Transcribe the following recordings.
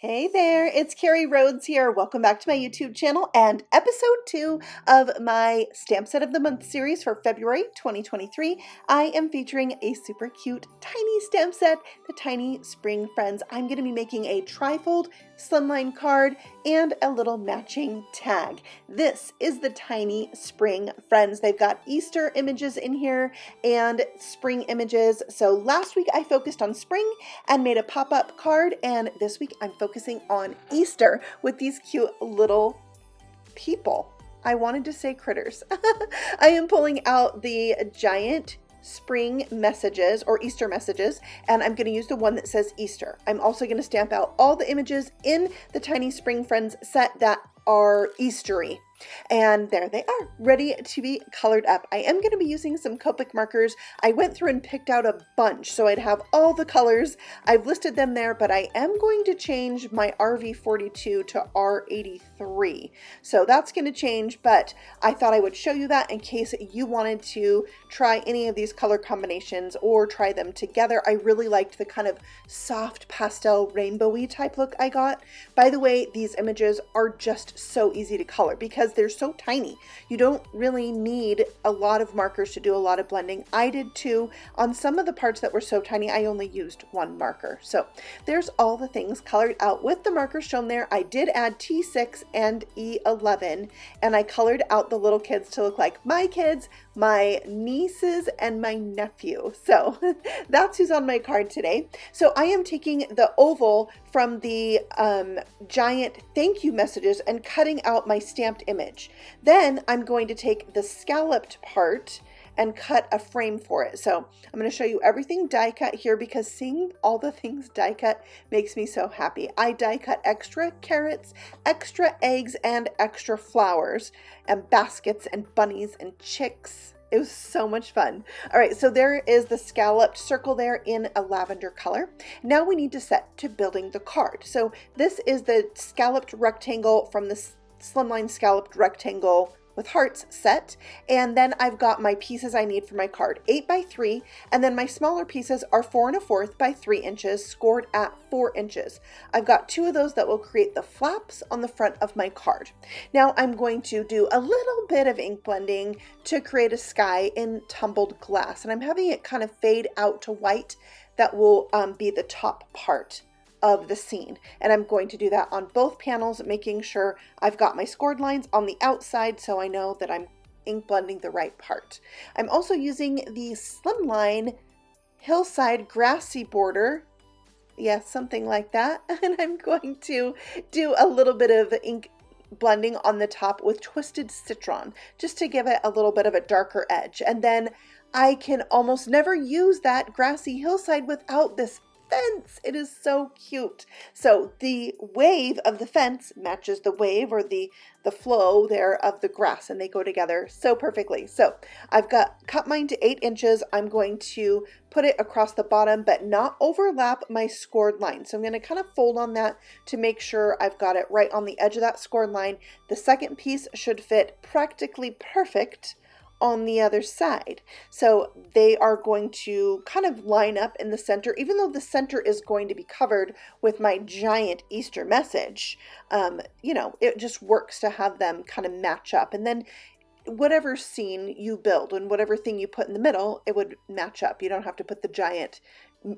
Hey there, it's Carrie Rhodes here. Welcome back to my YouTube channel and episode 2 of my Stamp Set of the Month series for February 2023. I am featuring a super cute tiny stamp set, the Tiny Spring Friends. I'm going to be making a trifold slimline card and a little matching tag. This is the Tiny Spring Friends. They've got Easter images in here and spring images. So last week I focused on spring and made a pop-up card, and this week I'm focusing on Easter with these cute little people. I wanted to say critters. I am pulling out the giant spring messages or Easter messages, and I'm going to use the one that says Easter. I'm also going to stamp out all the images in the Tiny Spring Friends set that are Eastery. And there they are, ready to be colored up. I am going to be using some Copic markers. I went through and picked out a bunch so I'd have all the colors. I've listed them there, but I am going to change my RV42 to R83. So that's going to change, but I thought I would show you that in case you wanted to try any of these color combinations or try them together. I really liked the kind of soft pastel rainbowy type look I got. By the way, these images are just so easy to color because they're so tiny. You don't really need a lot of markers to do a lot of blending. I did too. On some of the parts that were so tiny, I only used one marker. So there's all the things colored out with the markers shown there. I did add T6 and E11, and I colored out the little kids to look like my kids, my nieces, and my nephew. So that's who's on my card today. So I am taking the oval from the giant thank you messages and cutting out my stamped image. Then I'm going to take the scalloped part and cut a frame for it. So I'm going to show you everything die cut here because seeing all the things die cut makes me so happy. I die cut extra carrots, extra eggs, and extra flowers, and baskets and bunnies and chicks. It was so much fun. All right, so there is the scalloped circle there in a lavender color. Now we need to set to building the card. So this is the scalloped rectangle from the Slimline scalloped rectangle with hearts set, and then I've got my pieces I need for my card, 8 by 3, and then my smaller pieces are 4 1/4 by 3 inches, scored at 4 inches. I've got 2 of those that will create the flaps on the front of my card. Now I'm going to do a little bit of ink blending to create a sky in tumbled glass, and I'm having it kind of fade out to white. That will be the top part of the scene, and I'm going to do that on both panels, making sure I've got my scored lines on the outside so I know that I'm ink blending the right part. I'm also using the Slimline Hillside Grassy border, yeah, something like that, and I'm going to do a little bit of ink blending on the top with Twisted Citron just to give it a little bit of a darker edge. And then I can almost never use that grassy hillside without this fence. It is so cute. So the wave of the fence matches the wave or the flow there of the grass, and they go together so perfectly. So I've cut mine to 8 inches. I'm going to put it across the bottom but not overlap my scored line. So I'm going to kind of fold on that to make sure I've got it right on the edge of that scored line. The second piece should fit practically perfect on the other side. So they are going to kind of line up in the center, even though the center is going to be covered with my giant Easter message. You know, it just works to have them kind of match up. And then whatever scene you build and whatever thing you put in the middle, it would match up. You don't have to put the giant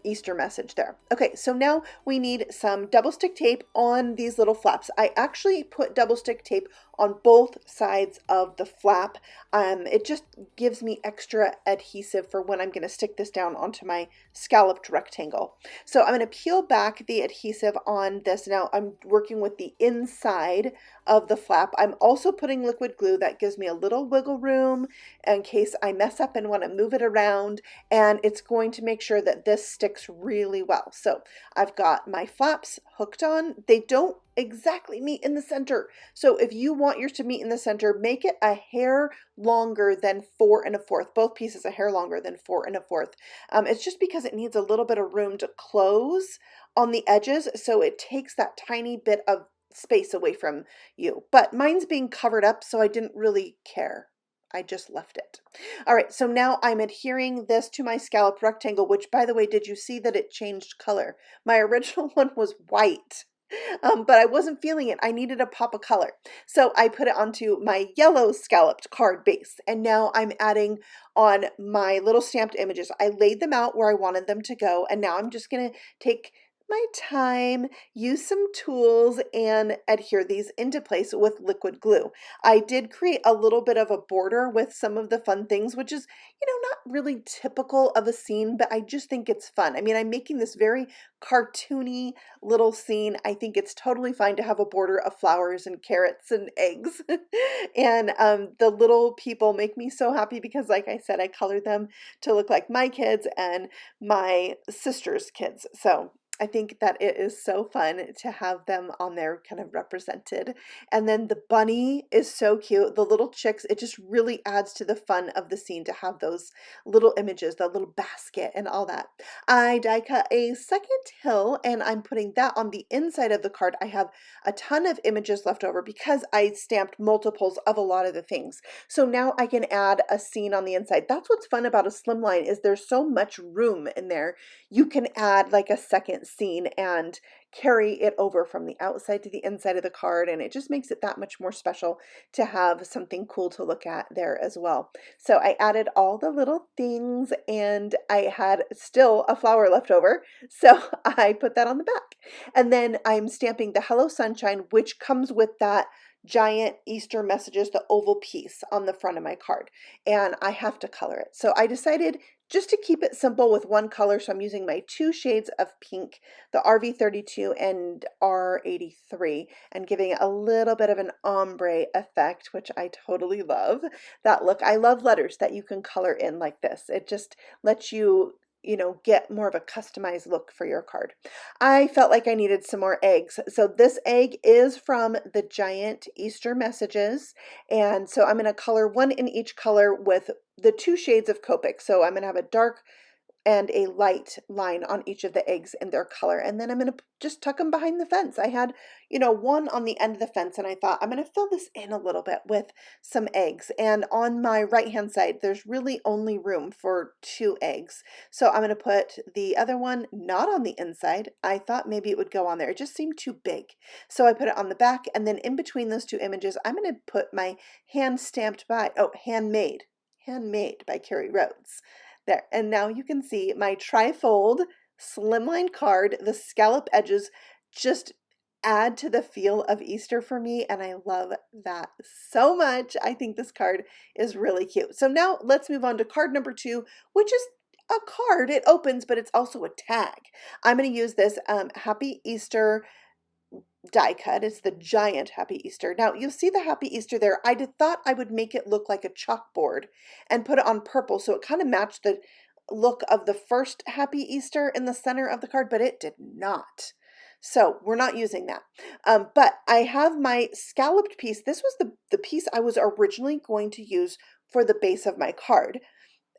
Easter message there. Okay, so now we need some double stick tape on these little flaps. I actually put double stick tape on both sides of the flap. It just gives me extra adhesive for when I'm going to stick this down onto my scalloped rectangle. So I'm going to peel back the adhesive on this. Now I'm working with the inside of the flap. I'm also putting liquid glue that gives me a little wiggle room in case I mess up and want to move it around, and it's going to make sure that this sticks really well. So I've got my flaps hooked on. They don't exactly meet in the center. So if you want yours to meet in the center, make it a hair longer than 4 1/4. Both pieces a hair longer than 4 1/4. It's just because it needs a little bit of room to close on the edges, so it takes that tiny bit of space away from you. But mine's being covered up, so I didn't really care. I just left it. All right, so now I'm adhering this to my scallop rectangle, which, by the way, did you see that it changed color? My original one was white. But I wasn't feeling it. I needed a pop of color. So I put it onto my yellow scalloped card base. And now I'm adding on my little stamped images. I laid them out where I wanted them to go. And now I'm just going to take my time, use some tools, and adhere these into place with liquid glue. I did create a little bit of a border with some of the fun things, which is, not really typical of a scene, but I just think it's fun. I mean, I'm making this very cartoony little scene. I think it's totally fine to have a border of flowers and carrots and eggs. And the little people make me so happy because, like I said, I colored them to look like my kids and my sister's kids. So I think that it is so fun to have them on there kind of represented. And then the bunny is so cute. The little chicks, it just really adds to the fun of the scene to have those little images, the little basket and all that. I die cut a second hill and I'm putting that on the inside of the card. I have a ton of images left over because I stamped multiples of a lot of the things. So now I can add a scene on the inside. That's what's fun about a slimline is there's so much room in there. You can add like a second scene and carry it over from the outside to the inside of the card, and it just makes it that much more special to have something cool to look at there as well. So I added all the little things and I had still a flower left over, so I put that on the back. And then I'm stamping the Hello Sunshine, which comes with that giant Easter messages, the oval piece on the front of my card, and I have to color it. So I decided just to keep it simple with one color, so I'm using my two shades of pink, the RV32 and R83, and giving it a little bit of an ombre effect, which I totally love that look. I love letters that you can color in like this. It just lets you get more of a customized look for your card. I felt like I needed some more eggs. So this egg is from the giant Easter messages. And so I'm going to color one in each color with the two shades of Copic. So I'm going to have a dark and a light line on each of the eggs in their color. And then I'm going to just tuck them behind the fence. I had, one on the end of the fence, and I thought I'm going to fill this in a little bit with some eggs. And on my right-hand side, there's really only room for two eggs. So I'm going to put the other one not on the inside. I thought maybe it would go on there. It just seemed too big. So I put it on the back, and then in between those two images, I'm going to put my handmade by Carrie Rhodes. There, and now you can see my trifold slimline card. The scallop edges just add to the feel of Easter for me, and I love that so much. I think this card is really cute. So now let's move on to card number 2, which is a card. It opens, but it's also a tag. I'm going to use this Happy Easter die cut. It's the giant Happy Easter. Now you'll see the Happy Easter there. thought I would make it look like a chalkboard and put it on purple so it kind of matched the look of the first Happy Easter in the center of the card, but it did not. So we're not using that. But I have my scalloped piece. This was the piece I was originally going to use for the base of my card.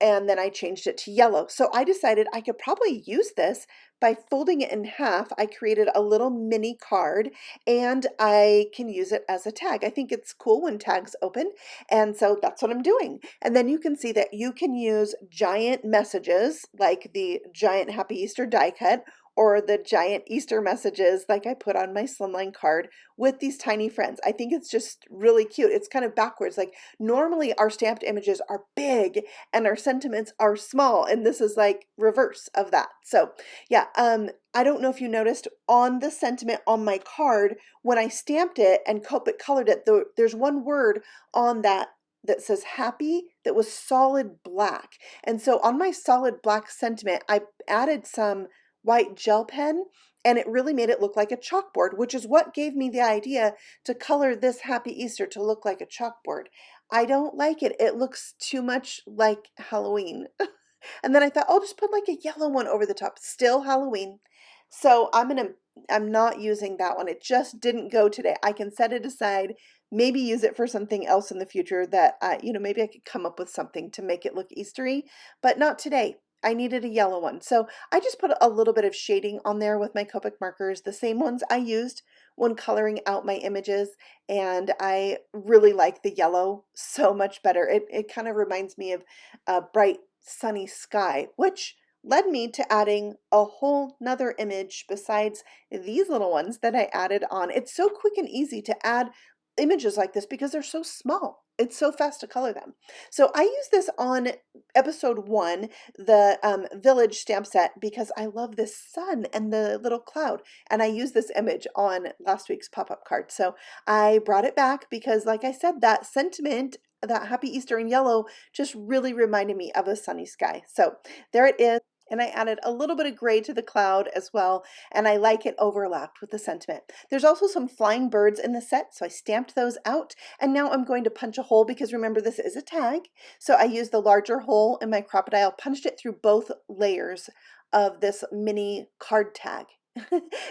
And then I changed it to yellow. So I decided I could probably use this by folding it in half. I created a little mini card and I can use it as a tag. I think it's cool when tags open. And so that's what I'm doing. And then you can see that you can use giant messages like the giant Happy Easter die cut or the giant Easter messages like I put on my slimline card with these tiny friends. I think it's just really cute. It's kind of backwards. Like normally our stamped images are big and our sentiments are small, and this is like reverse of that. So yeah, I don't know if you noticed on the sentiment on my card, when I stamped it and Copic colored it, there's one word on that says happy that was solid black. And so on my solid black sentiment, I added some white gel pen and it really made it look like a chalkboard, which is what gave me the idea to color this Happy Easter to look like a chalkboard. I don't like it. It looks too much like Halloween. And then I thought, I'll just put like a yellow one over the top. Still Halloween. So I'm not using that one. It just didn't go today. I can set it aside, maybe use it for something else in the future that, maybe I could come up with something to make it look Eastery, but not today. I needed a yellow one. So I just put a little bit of shading on there with my Copic markers, the same ones I used when coloring out my images. And I really like the yellow so much better. It kind of reminds me of a bright sunny sky, which led me to adding a whole nother image besides these little ones that I added on. It's so quick and easy to add images like this because they're so small. It's so fast to color them. So I use this on episode 1, the village stamp set, because I love this sun and the little cloud. And I used this image on last week's pop-up card. So I brought it back because, like I said, that sentiment, that happy Easter in yellow, just really reminded me of a sunny sky. So there it is. And I added a little bit of gray to the cloud as well, and I like it overlapped with the sentiment. There's also some flying birds in the set, so I stamped those out, and now I'm going to punch a hole because remember this is a tag. So I used the larger hole in my crocodile, punched it through both layers of this mini card tag.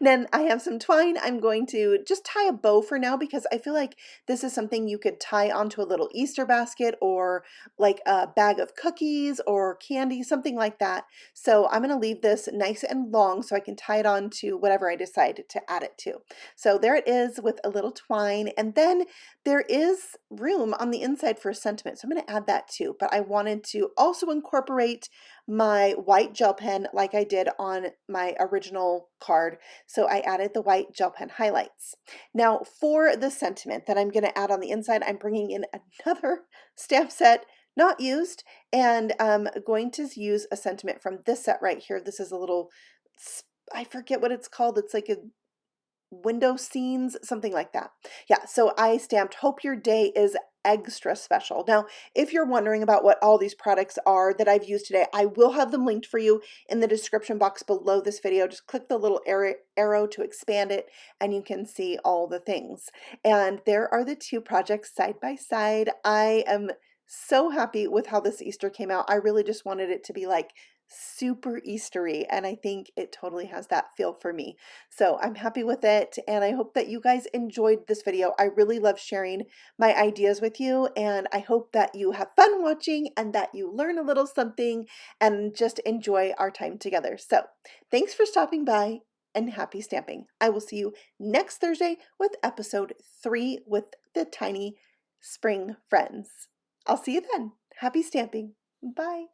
Then I have some twine. I'm going to just tie a bow for now because I feel like this is something you could tie onto a little Easter basket or like a bag of cookies or candy, something like that. So I'm going to leave this nice and long so I can tie it on to whatever I decide to add it to. So there it is with a little twine, and then there is room on the inside for a sentiment. So I'm going to add that too, but I wanted to also incorporate my white gel pen like I did on my original card. So I added the white gel pen highlights. Now for the sentiment that I'm going to add on the inside, I'm bringing in another stamp set not used, and I'm going to use a sentiment from this set right here. This is a little, I forget what it's called. It's like a window scenes, something like that. Yeah, so I stamped "Hope Your Day is Extra Special." Now, if you're wondering about what all these products are that I've used today, I will have them linked for you in the description box below this video. Just click the little arrow to expand it and you can see all the things. And there are the two projects side by side. I am so happy with how this Easter came out. I really just wanted it to be like super Eastery, and I think it totally has that feel for me. So I'm happy with it, and I hope that you guys enjoyed this video. I really love sharing my ideas with you, and I hope that you have fun watching and that you learn a little something and just enjoy our time together. So thanks for stopping by, and happy stamping. I will see you next Thursday with episode 3 with the tiny spring friends. I'll see you then. Happy stamping. Bye.